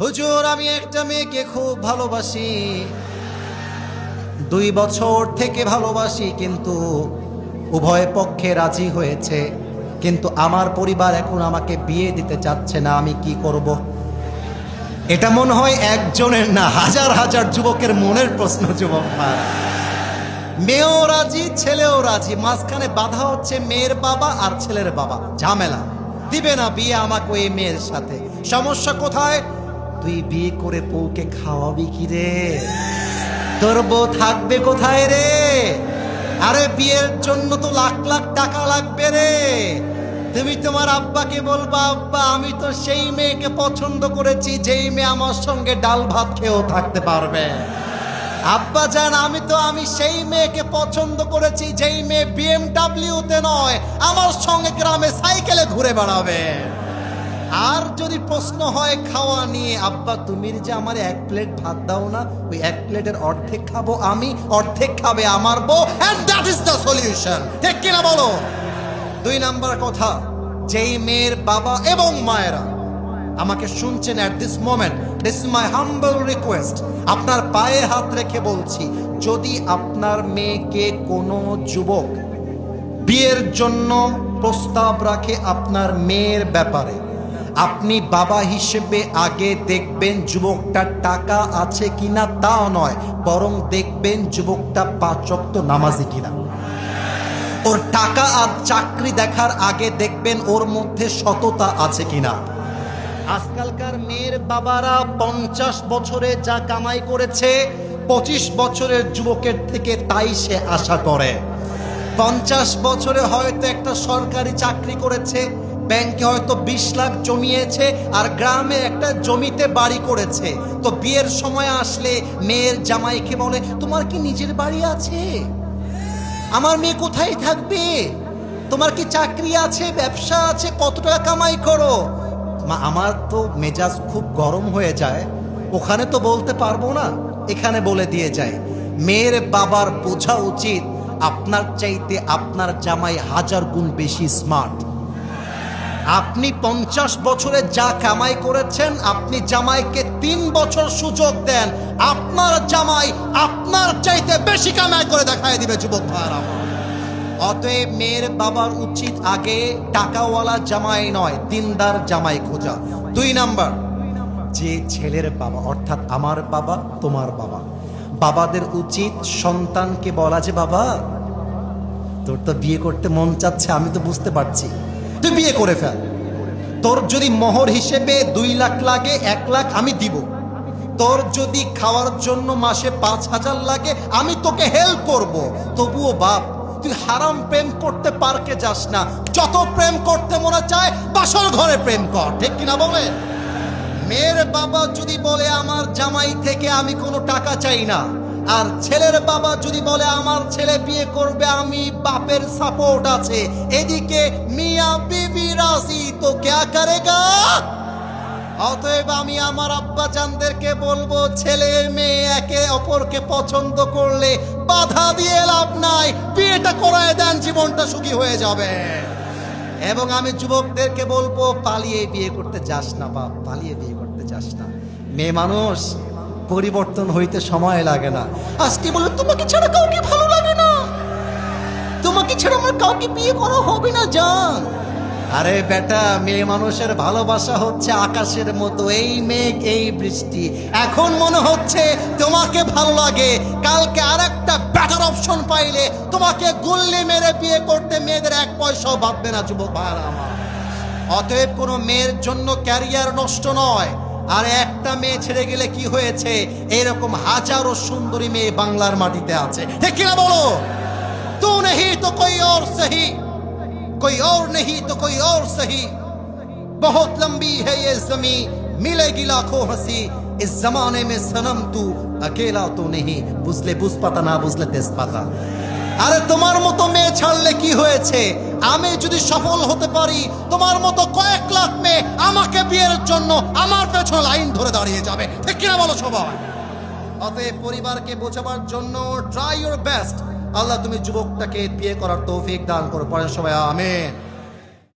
হুজুর, আমি একটা মেয়েকে খুব ভালোবাসি, 2 বছর থেকে ভালোবাসি, কিন্তু উভয় পক্ষে রাজি হয়েছে, কিন্তু আমার পরিবার এখন আমাকে বিয়ে দিতে চাচ্ছে না। আমি কি করব? এটা মনে হয় একজনের না, হাজার হাজার যুবকের মনের প্রশ্ন। যুবক মেয়েও রাজি, ছেলেও রাজি, মাঝখানে বাধা হচ্ছে মেয়ের বাবা আর ছেলের বাবা। ঝামেলা, দিবে না বিয়ে আমাকে ওই মেয়ের সাথে। সমস্যা কোথায়? তুই বিয়ে করে বউকে খাওয়াবি কি রে? তোর বউ থাকবে কোথায় রে? আরে বিয়ের জন্য তো লাখ লাখ টাকা লাগবে রে। তুমি তোমার আব্বাকে বলবা, আব্বা আমি তো সেই মেয়েকে পছন্দ করেছি যেই মেয়ে আমার সঙ্গে ডাল ভাত খেয়েও থাকতে পারবে। আব্বা জান, আমি সেই মেয়েকে পছন্দ করেছি যেই মেয়ে BMW-তে নয়, আমার সঙ্গে গ্রামে সাইকেলে ঘুরে বেড়াবে। আর যদি প্রশ্ন হয় খাওয়া নিয়ে, আব্বা তুমি যে আমার 1 প্লেট ভাত দাও না, ওই 1 প্লেটের অর্ধেক খাবো আমি, অর্ধেক খাবে আমার বউ, and that is the solution. ঠিক কিনা বলো? 2 নাম্বার কথা, যেই মেয়ের বাবা এবং মায়েরা আমাকে শুনছেন at this moment, this is my humble request, আপনার পায়ে হাত রেখে বলছি, যদি আপনার মেয়েকে কোনো যুবক বিয়ের জন্য প্রস্তাব রাখে আপনার মেয়ের ব্যাপারে, আপনি বাবা হিসেবে আগে দেখবেন যুবকটার টাকা আছে কিনা, তাও নয়, বরং দেখবেন যুবকটা 5 ওয়াক্ত নামাজি কিনা। ওর টাকা আর চাকরি দেখার আগে দেখবেন ওর মধ্যে সততা আছে কিনা। আজকালকার মেয়ের বাবারা 50 বছরে যা কামাই করেছে 25 বছরের যুবকের থেকে তাই সে আশা করে। 50 বছরে হয়তো একটা সরকারি চাকরি করেছে, ব্যাংকে হয়তো 20 লাখ জমিয়েছে, আর গ্রামে একটা জমিতে বাড়ি করেছে। তো বিয়ের সময় আসলে মেয়ের জামাইকে বলে, তোমার কি নিজের বাড়ি আছে? আমার মেয়ে কোথায় থাকবে? তোমার কি চাকরি আছে, ব্যবসা আছে, কত টাকা কামাই করো? মা, আমার তো মেজাজ খুব গরম হয়ে যায়, ওখানে তো বলতে পারবো না, এখানে বলে দিয়ে যায়। মেয়ের বাবার বোঝা উচিত আপনার চাইতে আপনার জামাই 1000 গুণ বেশি স্মার্ট। আপনি 50 বছরে যা কামাই করেছেন, আপনি জামাইকে 3 বছর সুযোগ দেন, আপনার জামাই আপনার চাইতে বেশি কামাই করে দেখায় দিবে। যুবক ভাইরা, অতএব মেয়ের বাবার উচিত আগে টাকাওয়ালা জামাই নয়, দিনদার জামাই খোঁজা। 2 নাম্বার, যে ছেলের বাবা অর্থাৎ আমার বাবা, তোমার বাবা, বাবাদের উচিত সন্তানকে বলা যে, বাবা তোর তো বিয়ে করতে মন চাচ্ছে, আমি তো বুঝতে পারছি, তুই বিয়ে করে ফেল। তোর যদি মোহর হিসেবে 2 লাখ লাগে, 1 লাখ আমি দিব। তোর যদি খাওয়ার জন্য মাসে 5000 লাগে, আমি তোকে হেল্প করব। তবুও বাপ, তুই হারাম প্রেম করতে পার্কে যাস না, যত প্রেম করতে মনে চায় বাসর ঘরে প্রেম কর। ঠিক কিনা বলে? মেয়ের বাবা যদি বলে আমার জামাই থেকে আমি কোনো টাকা চাই না, আর ছেলের বাবা যদি বলে আমার ছেলে বিয়ে করবে, আমি বাপের সাপোর্ট আছে, এদিকে মিয়া বিবি রাজি, তো ক্যা করেগা? অতএব আমি আমার আব্বা জানদেরকে বলবো, ছেলে মেয়ে একে অপরকে পছন্দ করলে বাধা দিয়ে লাভ নাই, বিয়েটা করায় দেন, জীবনটা সুখী হয়ে যাবে। এবং আমি যুবকদেরকে বলবো, পালিয়ে বিয়ে করতে যাস না বাপ, পালিয়ে বিয়ে করতে যাস না। মেয়ে মানুষ, পরিবর্তন হইতে সময় লাগে না। আজকে বলে তোমাকে ছাড়া কাউকে ভালো লাগে না, তোমাকে ছাড়া আমার কাউকে বিয়ে করা হবে না, জান। আরে বেটা, মেয়ে মানুষের ভালোবাসা হচ্ছে আকাশের মতো, এই মেঘ এই বৃষ্টি। এখন মনে হচ্ছে তোমাকে ভালো লাগে, কালকে আরেকটা বেটার অপশন পাইলে তোমাকে গুল্লি মেরে বিয়ে করতে মেয়েদের 1 পয়সাও ভাববে না। যুবক ভাইরা আমার, অতএব কোনো মেয়ের জন্য ক্যারিয়ার নষ্ট নয়। আর একটা মেয়ে ছেড়ে গেলে কি হয়েছে, এরকম হাজারো সুন্দরী মেয়ে বাংলার মাটিতে আছে। ঠিক কিনা বলো? তু নেহি তো কোই और सही, कोई और नहीं तो कोई और सही, बहुत लंबी है ये ज़मीं, मिलेगी लाखों हंसी, इस जमाने में सनम तू अकेला तो नहीं। বুঝলে বুঝ পাতা, না বুঝলে তেজ পাতা। আরে তোমার মতো মেয়ে ছাড়লে কি হয়েছে? আমি যদি সফল হতে পারি, তোমার মতো কয়েক লাখ মেয়ে আমাকে বিয়ের জন্য আমার পেছনে লাইন ধরে দাঁড়িয়ে যাবে। ঠিক কিনা বলো সবাই? অতএব পরিবারকে বোঝাবার জন্য ট্রাই ইউর বেস্ট। আল্লাহ তুমি যুবকটাকে বিয়ে করার তৌফিক দান করো। পড়েন সবাই আমিন।